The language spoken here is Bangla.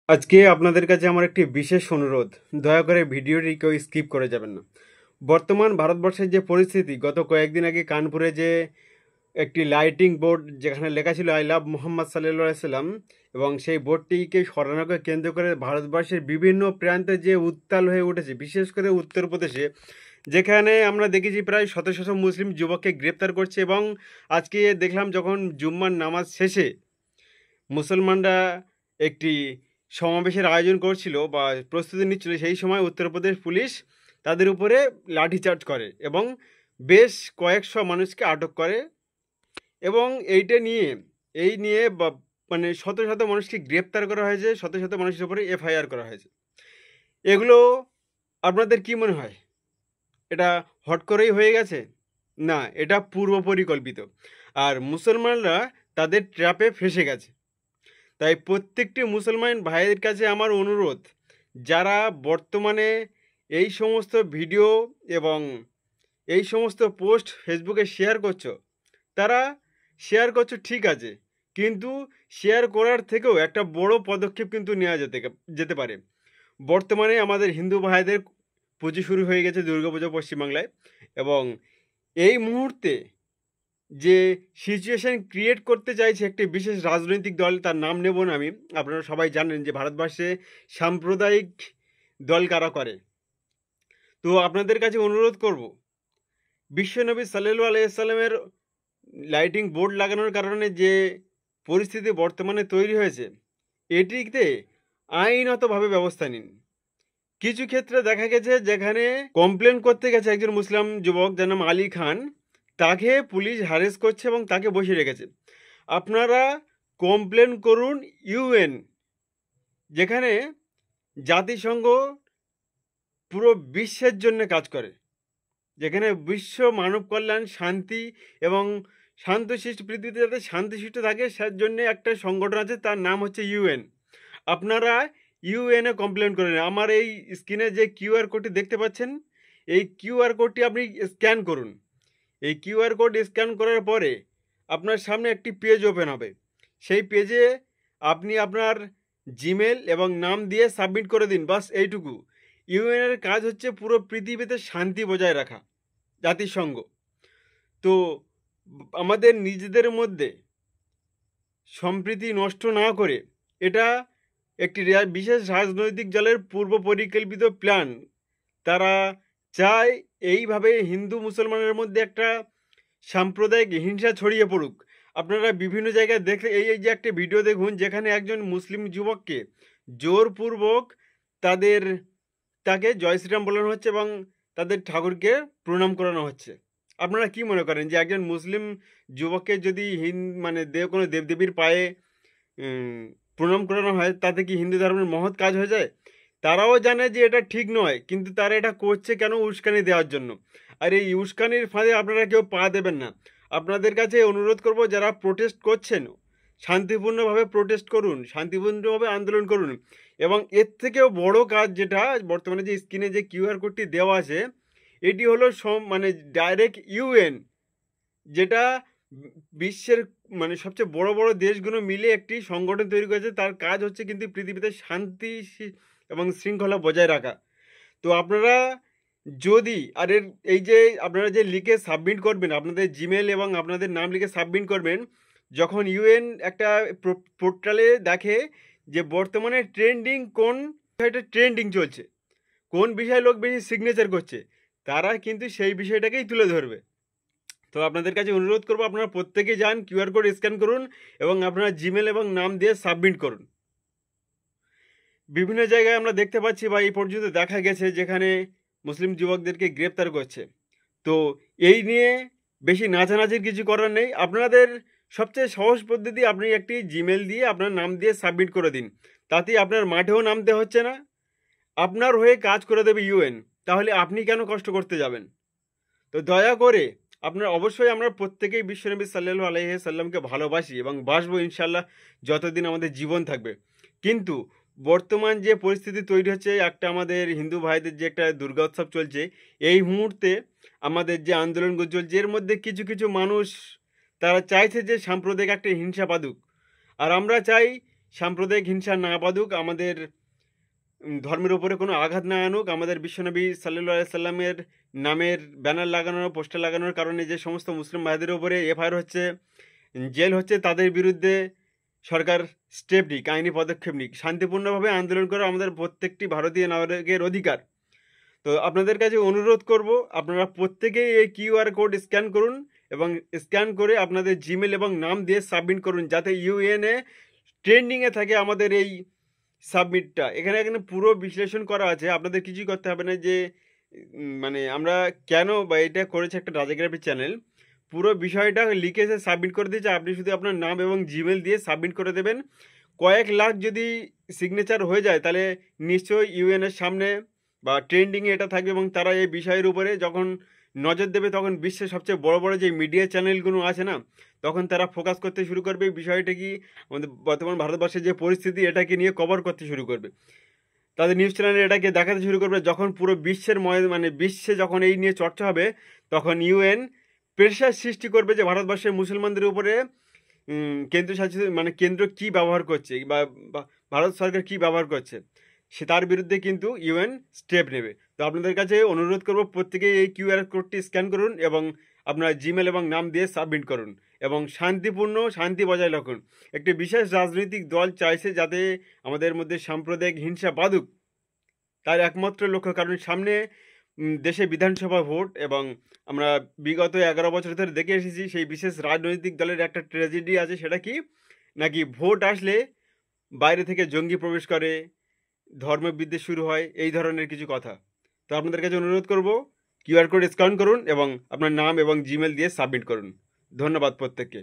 আজকে আপনাদের কাছে আমার একটি বিশেষ অনুরোধ, দয়া করে ভিডিওটি কেউ স্কিপ করে যাবেন না। বর্তমান ভারতবর্ষের যে পরিস্থিতি, গত কয়েকদিন আগে কানপুরে যে একটি লাইটিং বোর্ড যেখানে লেখা ছিল আই লাভ মোহাম্মদ সাল্লাল্লাহু সাল্লাম, এবং সেই বোর্ডটিকে সরানোকে কেন্দ্র করে ভারতবর্ষের বিভিন্ন প্রান্তে যে উত্তাল হয়ে উঠেছে, বিশেষ করে উত্তরপ্রদেশে, যেখানে আমরা দেখেছি প্রায় শত শত মুসলিম যুবককে গ্রেপ্তার করছে। এবং আজকে দেখলাম যখন জুম্মার নামাজ শেষে মুসলমানরা একটি সমাবেশের আয়োজন করছিল বা প্রস্তুতি নিচ্ছিল, সেই সময় উত্তরপ্রদেশ পুলিশ তাদের উপরে লাঠিচার্জ করে এবং বেশ কয়েকশো মানুষকে আটক করে। এবং এই নিয়ে মানে শত শত মানুষকে গ্রেপ্তার করা হয়েছে, শত শত মানুষের উপরে এফআইআর করা হয়েছে। এগুলো আপনাদের কি মনে হয়? এটা হট করেই হয়ে গেছে? না, এটা পূর্ব পরিকল্পিত। আর মুসলমানরা তাদের ট্র্যাপে ফেসে গেছে। তাই প্রত্যেকটি মুসলমান ভাইয়ের কাছে আমার অনুরোধ, যারা বর্তমানে এই সমস্ত ভিডিও এবং এই সমস্ত পোস্ট ফেসবুকে শেয়ার করছো, তারা শেয়ার করছো ঠিক আছে, কিন্তু শেয়ার করার থেকেও একটা বড় পদক্ষেপ কিন্তু নেওয়া যেতে পারে। বর্তমানে আমাদের হিন্দু ভাইদের পুজো শুরু হয়ে গেছে, দুর্গাপুজো পশ্চিমবাংলায়, এবং এই মুহূর্তে যে সিচুয়েশন ক্রিয়েট করতে চাইছে একটি বিশেষ রাজনৈতিক দল, তার নাম নেব না আমি, আপনারা সবাই জানেন যে ভারতবর্ষে সাম্প্রদায়িক দল কারা করে। তো আপনাদের কাছে অনুরোধ করব, বিশ্বনবী সাল্লাল্লাহু আলাইহি সাল্লামের লাইটিং বোর্ড লাগানোর কারণে যে পরিস্থিতি বর্তমানে তৈরি হয়েছে, এটিতে আইনতভাবে ব্যবস্থা নিন। কিছু ক্ষেত্রে দেখা গেছে যেখানে কমপ্লেন করতে গেছে একজন মুসলিম যুবক, যার নাম আলী খান, তাকে পুলিশ হ্যারেস করছে এবং তাকে বসিয়ে রেখেছে। আপনারা কমপ্লেন করুন ইউএন, যেখানে জাতিসংঘ পুরো বিশ্বের জন্য কাজ করে, যেখানে বিশ্ব মানব কল্যাণ, শান্তি এবং শান্তশিষ্ট পৃথিবীতে যাতে শান্তিশিষ্ট থাকে, সের জন্য একটা সংগঠন আছে, তার নাম হচ্ছে ইউএন। আপনারা ইউএনে কমপ্লেন করেন। আমার এই স্ক্রিনে যে কিউআর কোডটি দেখতে পাচ্ছেন, এই কিউআর কোডটি আপনি স্ক্যান করুন। এই কিউআর কোড স্ক্যান করার পরে আপনার সামনে একটি পেজ ওপেন হবে। সেই পেজে আপনি আপনার জিমেল এবং নাম দিয়ে সাবমিট করে দিন, বাস এইটুকু। ইউএনের কাজ হচ্ছে পুরো পৃথিবীতে শান্তি বজায় রাখা, জাতিসংঘ। তো আমাদের নিজেদের মধ্যে সম্প্রীতি নষ্ট না করে, এটা একটি বিশেষ রাজনৈতিক দলের পূর্ব পরিকল্পিত প্ল্যান। তারা চায় এইভাবে হিন্দু মুসলমানের মধ্যে একটা সাম্প্রদায়িক হিংসা ছড়িয়ে পড়ুক। আপনারা বিভিন্ন জায়গায় দেখে এই যে একটা ভিডিও দেখুন, যেখানে একজন মুসলিম যুবককে জোরপূর্বক তাকে জয় শ্রীরাম বলানো হচ্ছে এবং তাদের ঠাকুরকে প্রণাম করানো হচ্ছে। আপনারা কি মনে করেন যে একজন মুসলিম যুবককে যদি মানে কোনো দেবদেবীর পায়ে প্রণাম করানো হয়, তাতে কি হিন্দু ধর্মের মহৎ কাজ হয়ে যায়? তারাও জানে যে এটা ঠিক নয়, কিন্তু তারা এটা করছে কেন? উস্কানি দেওয়ার জন্য। আর এই উস্কানির ফাঁদে আপনারা কেউ পা দেবেন না। আপনাদের কাছে অনুরোধ করব, যারা প্রোটেস্ট করছেন, শান্তিপূর্ণভাবে প্রোটেস্ট করুন, শান্তিপূর্ণভাবে আন্দোলন করুন। এবং এর থেকেও বড় কাজ, যেটা বর্তমানে যে স্ক্রিনে যে কিউআর কোডটি দেওয়া আছে, এটি হলো মানে ডাইরেক্ট ইউএন, যেটা বিশ্বের মানে সবচেয়ে বড় বড় দেশগুলো মিলে একটি সংগঠন তৈরি করেছে। তার কাজ হচ্ছে কিন্তু পৃথিবীতে শান্তি এবং শৃঙ্খলা বজায় রাখা। তো আপনারা যদি এই যে আপনারা যে লিখে সাবমিট করবেন, আপনাদের জিমেল এবং আপনাদের নাম লিখে সাবমিট করবেন, যখন ইউএন একটা পোর্টালে দেখে যে বর্তমানে ট্রেন্ডিং কোন বিষয়টা ট্রেন্ডিং চলছে, কোন বিষয়ে লোক বেশি সিগনেচার করছে, তারা কিন্তু সেই বিষয়টাকেই তুলে ধরবে। তো আপনাদের কাছে অনুরোধ করবো, আপনারা প্রত্যেকেই যান, কিউআর কোড স্ক্যান করুন এবং আপনারা জিমেল এবং নাম দিয়ে সাবমিট করুন। বিভিন্ন জায়গায় আমরা দেখতে পাচ্ছি বা এই পর্যন্ত দেখা গেছে যেখানে মুসলিম যুবকদেরকে গ্রেপ্তার করছে। তো এই নিয়ে বেশি নাচানাচির কিছু করার নেই। আপনাদের সবচেয়ে সহজ পদ্ধতি, আপনি একটি জিমেল দিয়ে আপনার নাম দিয়ে সাবমিট করে দিন। তাতেই আপনার মাঠেও নামতে হচ্ছে না, আপনার হয়ে কাজ করে দেবে ইউএন। তাহলে আপনি কেন কষ্ট করতে যাবেন? তো দয়া করে অবশ্যই আমরা প্রত্যেকেই বিশ্বনবী সাল্লাল্লাহু আলাইহি সাল্লামকে ভালোবাসি এবং বাসবো ইনশাল্লাহ, যতদিন আমাদের জীবন থাকবে। কিন্তু বর্তমান যে পরিস্থিতি তৈরি হচ্ছে, একটা আমাদের হিন্দু ভাইদের যে একটা দুর্গা উৎসব চলছে, এই মুহূর্তে আমাদের যে আন্দোলনগুলো চলছে, এর মধ্যে কিছু কিছু মানুষ তারা চাইছে যে সাম্প্রদায়িক একটা হিংসা বাঁধুক। আর আমরা চাই সাম্প্রদায়িক হিংসা না বাঁধুক, আমাদের ধর্মের উপরে কোনো আঘাত না আনুক। আমাদের বিশ্বনবী সাল্লাল্লাহু আলাইহি সাল্লামের নামের ব্যানার লাগানোর, পোস্টার লাগানোর কারণে যে সমস্ত মুসলিম ভাইদের উপরে এফআইআর হচ্ছে, জেল হচ্ছে, তাদের বিরুদ্ধে সরকার স্টেপ নিক, আইনি পদক্ষেপ নিক। শান্তিপূর্ণভাবে আন্দোলন করা আমাদের প্রত্যেকটি ভারতীয় নাগরিকের অধিকার। তো আপনাদের কাছে অনুরোধ করব, আপনারা প্রত্যেকেই এই কিউআর কোড স্ক্যান করুন এবং স্ক্যান করে আপনাদের জিমেল এবং নাম দিয়ে সাবমিট করুন, যাতে ইউএনএ ট্রেন্ডিংয়ে থাকে আমাদের এই সাবমিটটা। এখানে এখানে পুরো বিশ্লেষণ করা আছে, আপনাদের কিছুই করতে হবে না যে মানে আমরা কেন বা এটা করেছে একটা রাজাগ্রাফি চ্যানেল, পুরো বিষয়টা লিখেছে, সাবমিট করে দিয়েছে। আপনি শুধু আপনার নাম এবং জিমেল দিয়ে সাবমিট করে দেবেন। কয়েক লাখ যদি সিগনেচার হয়ে যায় তাহলে নিশ্চয়ই ইউএনের সামনে বা ট্রেন্ডিংয়ে এটা থাকবে এবং তারা এই বিষয়ের উপরে যখন নজর দেবে তখন বিশ্বের সবচেয়ে বড় বড় যে মিডিয়া চ্যানেলগুলো আছে না, তখন তারা ফোকাস করতে শুরু করবে এই বিষয়টা কি আমাদের বর্তমান ভারতবর্ষের যে পরিস্থিতি এটাকে নিয়ে কভার করতে শুরু করবে। তাদের নিউজ চ্যানেলে এটাকে দেখাতে শুরু করবে। যখন পুরো বিশ্বের মানে বিশ্বে যখন এই নিয়ে চর্চা হবে, তখন ইউএন প্রেশার সৃষ্টি করবে যে ভারতবর্ষের মুসলমানদের উপরে কেন্দ্রশাসিত মানে কেন্দ্র কি ব্যবহার করছে বা ভারত সরকার কি ব্যবহার করছে, সে তার বিরুদ্ধে কিন্তু ইউএন স্টেপ নেবে। তো আপনাদের কাছে অনুরোধ করব, প্রত্যেকেই এই কিউআর কোডটি স্ক্যান করুন এবং আপনার জিমেল এবং নাম দিয়ে সাবমিট করুন এবং শান্তি বজায় রাখুন। একটি বিশেষ রাজনৈতিক দল চাইছে যাতে আমাদের মধ্যে সাম্প্রদায়িক হিংসা বাধুক, তার একমাত্র লক্ষ্য। কারণ সামনে দেশে বিধানসভা ভোট এবং আমরা বিগত 11 বছর ধরে দেখে এসেছি সেই বিশেষ রাজনৈতিক দলের একটা ট্র্যাজেডি আছে। সেটা কি, নাকি ভোট আসলে বাইরে থেকে জঙ্গি প্রবেশ করে, ধর্মবিদ্বেষ শুরু হয়, এই ধরনের কিছু কথা। তো আপনাদের কাছে অনুরোধ করব, কিউআর কোড স্ক্যান করুন এবং আপনার নাম এবং জিমেল দিয়ে সাবমিট করুন। ধন্যবাদ প্রত্যেককে।